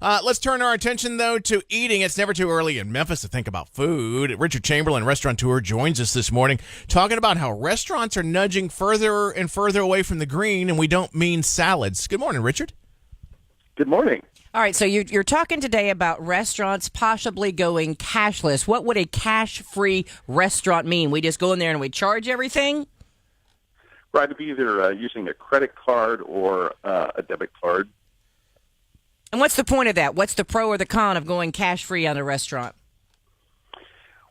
Let's turn our attention, though, to eating. It's never too early in Memphis to think about food. Richard Chamberlain, restaurateur, joins us this morning talking about how restaurants are nudging further and further away from the green, and we don't mean salads. Good morning, Richard. Good morning. All right, so you're talking today about restaurants possibly going cashless. What would a cash-free restaurant mean? We just go in there and we charge everything? Right, it'd be either using a credit card or a debit card. And what's the point of that? What's the pro or the con of going cash-free on a restaurant?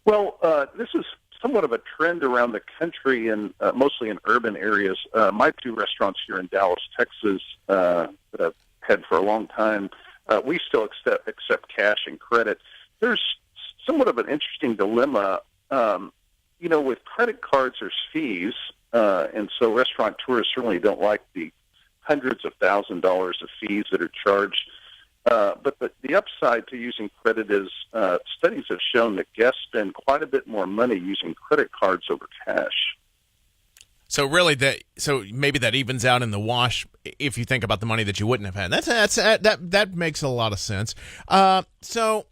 Well, this is somewhat of a trend around the country and mostly in urban areas. My two restaurants here in Dallas, Texas, that I've had for a long time, we still accept cash and credit. There's somewhat of an interesting dilemma. With credit cards, there's fees, and so restaurateurs certainly don't like the hundreds of $1,000s of fees that are charged. But the upside to using credit is studies have shown that guests spend quite a bit more money using credit cards over cash. So really, so maybe that evens out in the wash if you think about the money that you wouldn't have had. That makes a lot of sense. So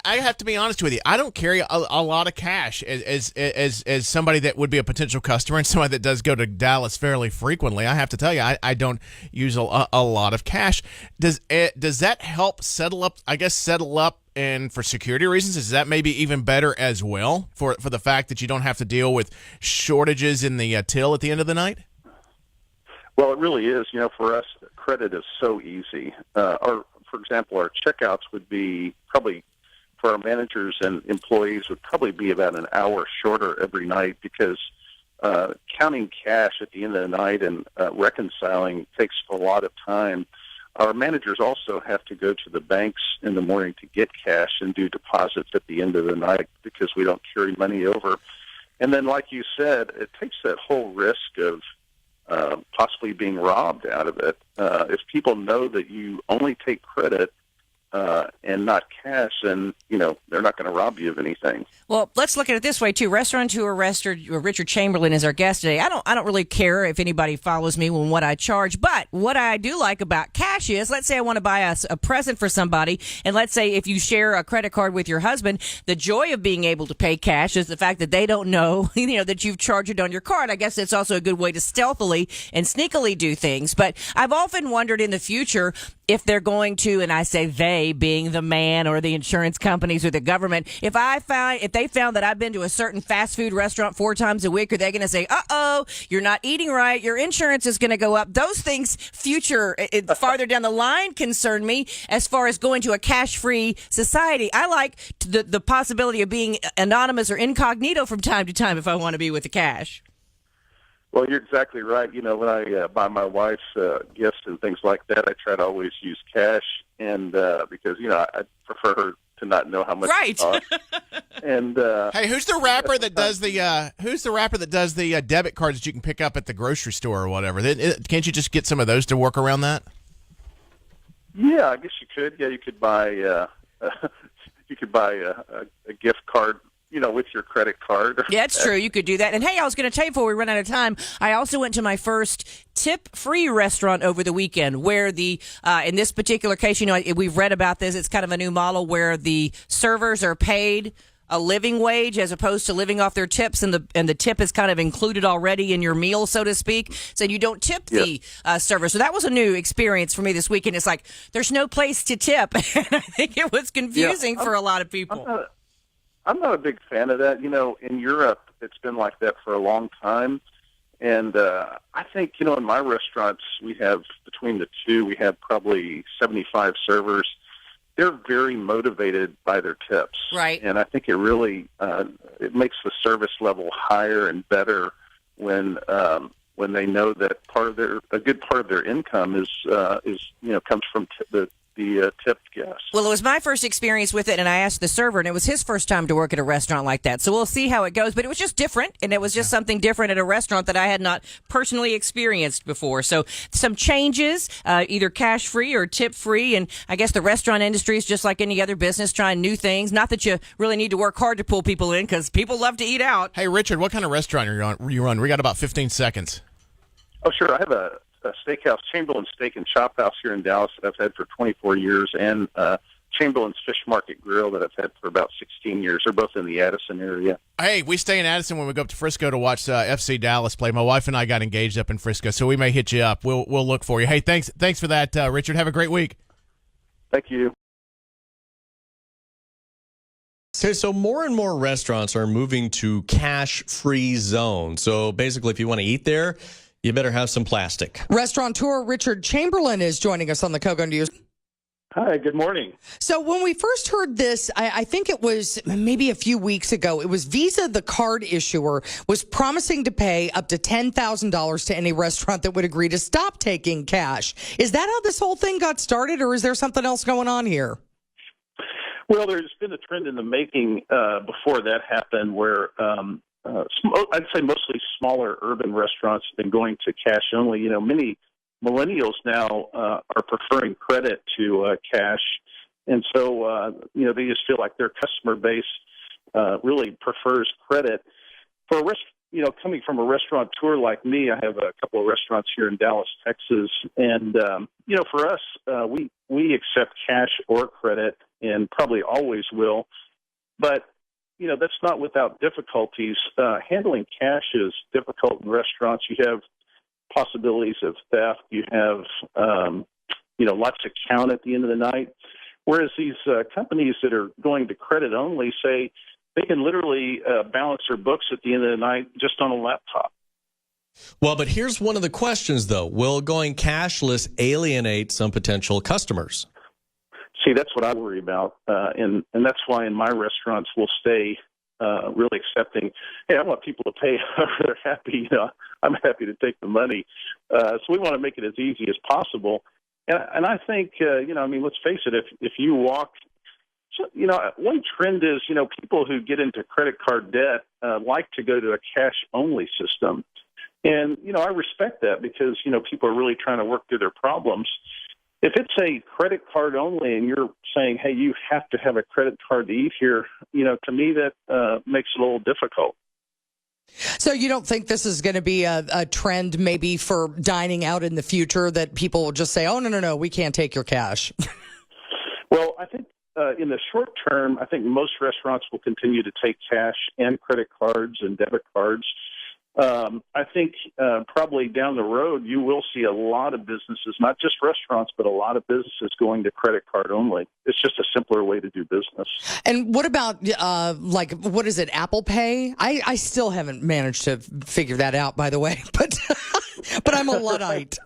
I have to be honest with you. I don't carry a lot of cash as somebody that would be a potential customer and somebody that does go to Dallas fairly frequently. I have to tell you, I don't use a lot of cash. Does that help settle up? I guess settle up. And for security reasons, is that maybe even better as well for the fact that you don't have to deal with shortages in the till at the end of the night? Well, it really is. For us, credit is so easy. For example, our checkouts would be probably, for our managers and employees, would probably be about an hour shorter every night because counting cash at the end of the night and reconciling takes a lot of time. Our managers also have to go to the banks in the morning to get cash and do deposits at the end of the night because we don't carry money over. And then, like you said, it takes that whole risk of possibly being robbed out of it. If people know that you only take credit and not cash, then they're not going to rob you of anything. Well, let's look at it this way too. Restaurateur Richard Chamberlain is our guest today. I don't really care if anybody follows me on what I charge, but what I do like about cash is, let's say I want to buy a present for somebody, and let's say if you share a credit card with your husband, the joy of being able to pay cash is the fact that they don't know, that you've charged it on your card. I guess it's also a good way to stealthily and sneakily do things. But I've often wondered in the future if they're going to, and I say they being the man or the insurance companies or the government, if they found that I've been to a certain fast food restaurant 4 times a week, are they going to say, uh-oh, you're not eating right, your insurance is going to go up? Those things farther down the line concern me as far as going to a cash-free society. I like the possibility of being anonymous or incognito from time to time if I want to be with the cash. Well, you're exactly right. When I buy my wife gifts and things like that, I try to always use cash, and because I prefer her to not know how much it costs. And hey, who's the rapper that does the debit cards that you can pick up at the grocery store or whatever? Can't you just get some of those to work around that? Yeah, I guess you could. Yeah, you could buy a gift card, with your credit card. Yeah, it's true. You could do that. And hey, I was going to tell you before we run out of time, I also went to my first tip-free restaurant over the weekend where in this particular case, we've read about this. It's kind of a new model where the servers are paid a living wage as opposed to living off their tips, and the tip is kind of included already in your meal, so to speak. So you don't tip the server. So that was a new experience for me this weekend. It's like there's no place to tip, and I think it was confusing for a lot of people. I'm not a big fan of that. In Europe, it's been like that for a long time. And I think, in my restaurants, we have, between the two, we have probably 75 servers. They're very motivated by their tips. Right. And I think it really it makes the service level higher and better when they know that a good part of their income is comes from the tipped guests. Well, it was my first experience with it, and I asked the server, and it was his first time to work at a restaurant like that. So we'll see how it goes. But it was just different, and it was just something different at a restaurant that I had not personally experienced before. So some changes, either cash-free or tip-free, and I guess the restaurant industry is just like any other business, trying new things. Not that you really need to work hard to pull people in, because people love to eat out. Hey, Richard, what kind of restaurant are you on? We got about 15 seconds. Oh, sure. I have a steakhouse, Chamberlain Steak and Chop House here in Dallas that I've had for 24 years, and Chamberlain's Fish Market Grill that I've had for about 16 years. They're both in the Addison area. Hey, we stay in Addison when we go up to Frisco to watch FC Dallas play. My wife and I got engaged up in Frisco, so we may hit you up. We'll look for you. Hey, thanks for that, Richard. Have a great week. Thank you. Okay, so more and more restaurants are moving to cash-free zones. So basically, if you want to eat there, you better have some plastic. Restaurateur Richard Chamberlain is joining us on the Kogo News. Hi, good morning. So when we first heard this, I think it was maybe a few weeks ago, it was Visa, the card issuer, was promising to pay up to $10,000 to any restaurant that would agree to stop taking cash. Is that how this whole thing got started, or is there something else going on here? Well, there's been a trend in the making before that happened where I'd say mostly smaller urban restaurants have been going to cash only. You know, many millennials now are preferring credit to cash, and so they just feel like their customer base really prefers credit. For a coming from a restaurateur like me, I have a couple of restaurants here in Dallas, Texas, and for us, we accept cash or credit, and probably always will. But that's not without difficulties. Handling cash is difficult in restaurants. You have possibilities of theft. You have, lots to count at the end of the night. Whereas these companies that are going to credit only say they can literally balance their books at the end of the night just on a laptop. Well, but here's one of the questions, though. Will going cashless alienate some potential customers? See, that's what I worry about, and that's why in my restaurants we'll stay really accepting. Hey, I want people to pay however they're happy. I'm happy to take the money. So we want to make it as easy as possible. And I think, let's face it, if you walk, one trend is, people who get into credit card debt like to go to a cash-only system. And, I respect that because, people are really trying to work through their problems. If it's a credit card only and you're saying, hey, you have to have a credit card to eat here, to me that makes it a little difficult. So you don't think this is going to be a trend maybe for dining out in the future that people will just say, oh, no, we can't take your cash? Well, I think in the short term, I think most restaurants will continue to take cash and credit cards and debit cards. I think probably down the road, you will see a lot of businesses, not just restaurants, but a lot of businesses going to credit card only. It's just a simpler way to do business. And what about, what is it, Apple Pay? I still haven't managed to figure that out, by the way, but I'm a Luddite.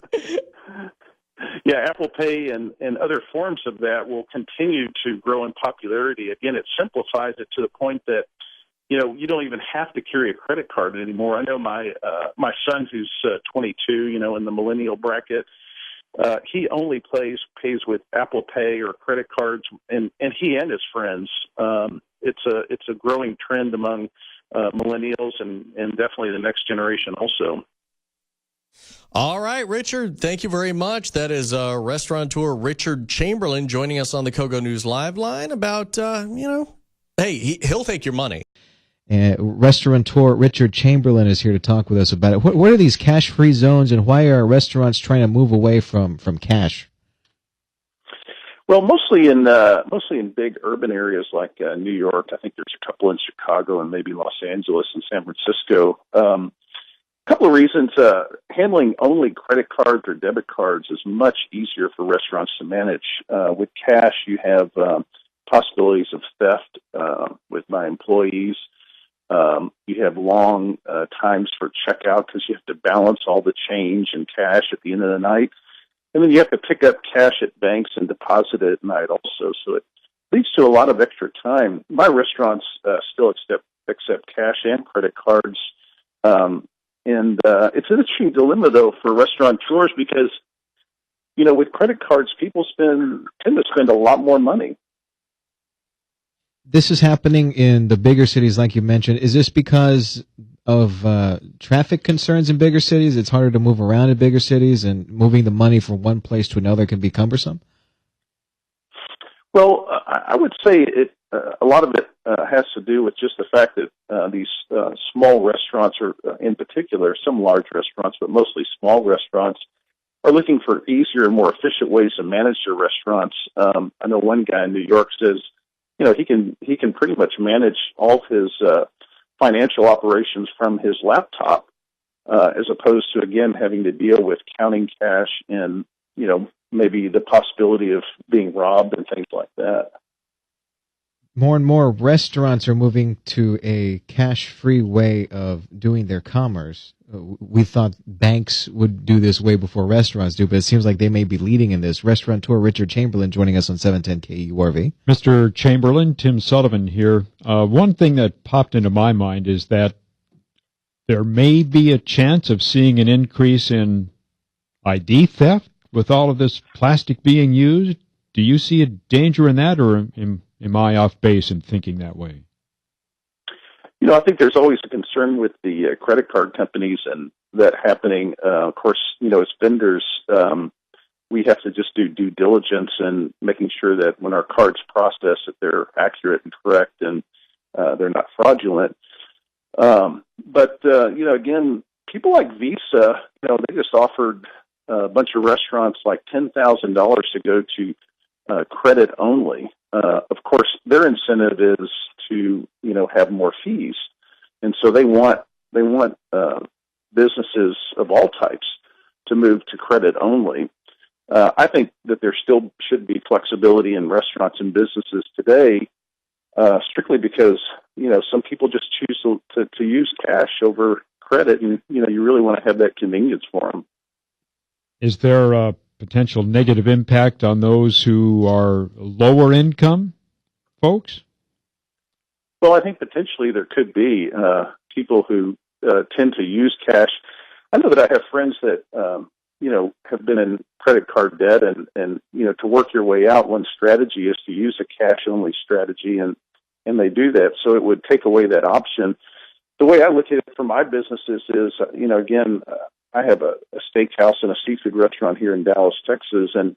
Yeah, Apple Pay and other forms of that will continue to grow in popularity. Again, it simplifies it to the point that you don't even have to carry a credit card anymore. I know my son, who's 22, in the millennial bracket, he only pays with Apple Pay or credit cards, and he and his friends. It's a growing trend among millennials and definitely the next generation also. All right, Richard, thank you very much. That is restaurateur Richard Chamberlain joining us on the Kogo News Live line about, hey, he'll take your money. Restaurateur Richard Chamberlain is here to talk with us about it. What are these cash-free zones, and why are restaurants trying to move away from cash? Well, mostly in big urban areas like New York. I think there's a couple in Chicago and maybe Los Angeles and San Francisco. A couple of reasons. Handling only credit cards or debit cards is much easier for restaurants to manage. With cash, you have possibilities of theft with my employees. You have long times for checkout because you have to balance all the change and cash at the end of the night. And then you have to pick up cash at banks and deposit it at night also. So it leads to a lot of extra time. My restaurants still accept cash and credit cards. And it's an interesting dilemma, though, for restaurateurs because, with credit cards, people tend to spend a lot more money. This is happening in the bigger cities, like you mentioned. Is this because of traffic concerns in bigger cities? It's harder to move around in bigger cities, and moving the money from one place to another can be cumbersome? Well, I would say a lot of it has to do with just the fact that these small restaurants, or in particular, some large restaurants, but mostly small restaurants, are looking for easier and more efficient ways to manage their restaurants. I know one guy in New York says, he can pretty much manage all his financial operations from his laptop, as opposed to, again, having to deal with counting cash and, maybe the possibility of being robbed and things like that. More and more restaurants are moving to a cash-free way of doing their commerce. We thought banks would do this way before restaurants do, but it seems like they may be leading in this. Restaurateur Richard Chamberlain joining us on 710 KURV. Mr. Chamberlain, Tim Sullivan here. One thing that popped into my mind is that there may be a chance of seeing an increase in ID theft with all of this plastic being used. Do you see a danger in that, or am I off base in thinking that way? I think there's always a concern with the credit card companies and that happening. Of course, as vendors, we have to just do due diligence and making sure that when our cards process, that they're accurate and correct and they're not fraudulent. But again, people like Visa, they just offered a bunch of restaurants like $10,000 to go to credit only. Of course, their incentive is to have more fees, and so they want businesses of all types to move to credit only. I think that there still should be flexibility in restaurants and businesses today, strictly because some people just choose to use cash over credit, and you really want to have that convenience for them. Is there a potential negative impact on those who are lower income folks? Well, I think potentially there could be people who tend to use cash. I know that I have friends that have been in credit card debt, and to work your way out, one strategy is to use a cash only strategy, and they do that. So it would take away that option. The way I look at it for my businesses is, again, I have a steakhouse and a seafood restaurant here in Dallas, Texas, and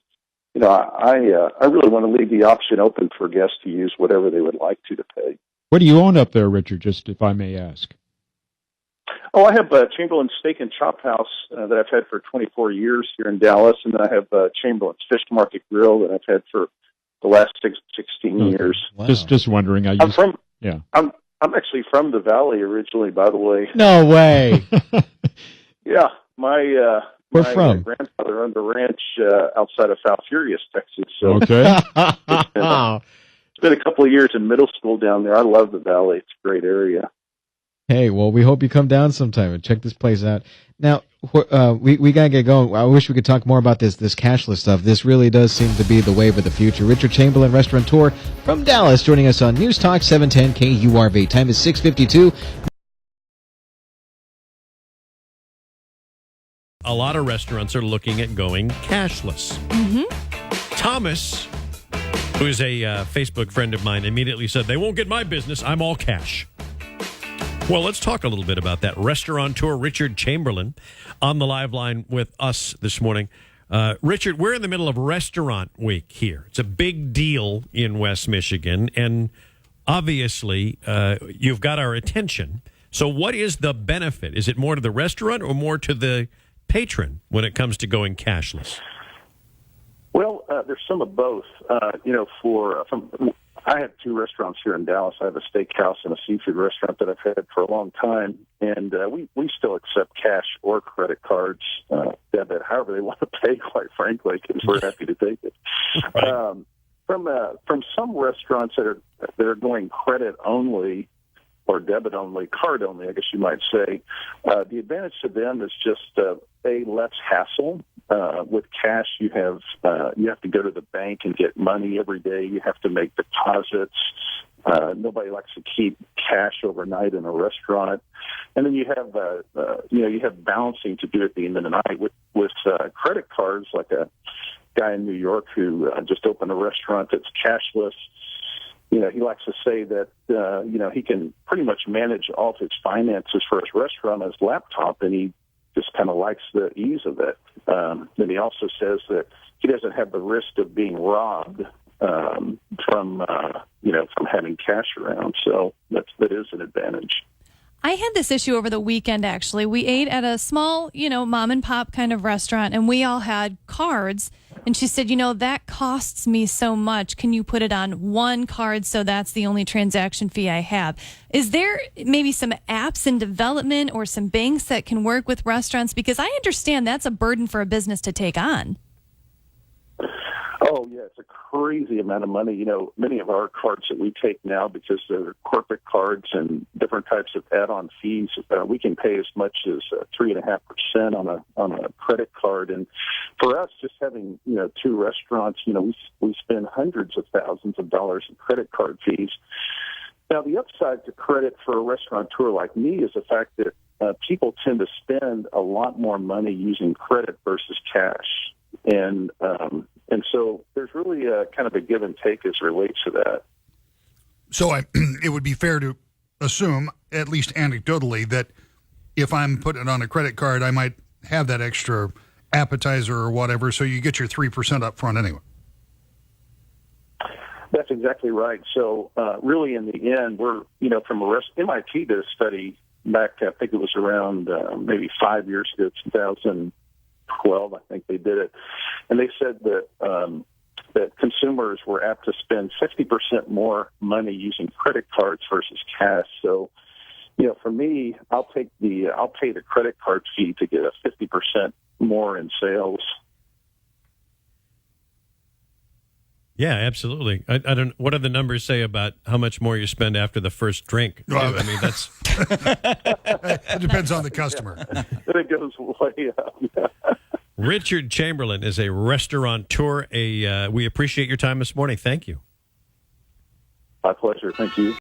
I really want to leave the option open for guests to use whatever they would like to pay. What do you own up there, Richard, just if I may ask? Oh, I have a Chamberlain Steak and Chop House that I've had for 24 years here in Dallas, and then I have Chamberlain's Fish Market Grill that I've had for the last 16 years. Wow. Just wondering. I'm actually from the Valley originally, by the way. No way. Yeah, my Where from? grandfather owned a ranch outside of Falfurrias, Texas. So Okay. it's been a couple of years in middle school down there. I love the Valley; it's a great area. Hey, well, we hope you come down sometime and check this place out. Now, we gotta get going. I wish we could talk more about this cashless stuff. This really does seem to be the wave of the future. Richard Chamberlain, restaurateur from Dallas, joining us on News Talk 710 KURV. Time is 6:52. A lot of restaurants are looking at going cashless. Thomas, who is a Facebook friend of mine, immediately said, "They won't get my business. I'm all cash." Well, let's talk a little bit about that. Restaurateur Richard Chamberlain on the live line with us this morning. Richard, we're in the middle of Restaurant Week here. It's a big deal in West Michigan, and obviously you've got our attention. So what is the benefit? Is it more to the restaurant or more to the patron when it comes to going cashless? Well, there's some of both. I have two restaurants here in Dallas. I have a steakhouse and a seafood restaurant that I've had for a long time, and we still accept cash or credit cards, debit, however they want to pay, quite frankly, because we're happy to take it. Right. From some restaurants that are going credit only or debit only, card only, I guess you might say, the advantage to them is just less hassle. With cash, you have to go to the bank and get money every day. You have to make deposits. Nobody likes to keep cash overnight in a restaurant, and then you have balancing to do at the end of the night. With credit cards, like a guy in New York who just opened a restaurant that's cashless. He likes to say that, he can pretty much manage all of his finances for his restaurant on his laptop, and he just kind of likes the ease of it. Then he also says that he doesn't have the risk of being robbed from having cash around. So that is an advantage. I had this issue over the weekend, actually. We ate at a small, mom and pop kind of restaurant, and we all had cards. And she said, that costs me so much. Can you put it on one card so that's the only transaction fee I have? Is there maybe some apps in development or some banks that can work with restaurants? Because I understand that's a burden for a business to take on. Oh, yeah, it's a crazy amount of money. Many of our cards that we take now, because they're corporate cards and different types of add-on fees, we can pay as much as 3.5% on a credit card. And for us, just having two restaurants, we spend hundreds of thousands of dollars in credit card fees. Now, the upside to credit for a restaurateur like me is the fact that people tend to spend a lot more money using credit versus cash. And so there's really a kind of a give and take as it relates to that. So it would be fair to assume, at least anecdotally, that if I'm putting it on a credit card, I might have that extra appetizer or whatever, so you get your 3% up front anyway. That's exactly right. So really in the end, we're, from MIT did a study back, I think it was around maybe 5 years ago, 2012, I think they did it. And they said that that consumers were apt to spend 50% more money using credit cards versus cash. So, for me, I'll pay the credit card fee to get a 50% more in sales. Yeah, absolutely. I don't. What do the numbers say about how much more you spend after the first drink? Well, I mean, that's it depends on the customer. It goes way up. Richard Chamberlain is a restaurateur. We appreciate your time this morning. Thank you. My pleasure. Thank you.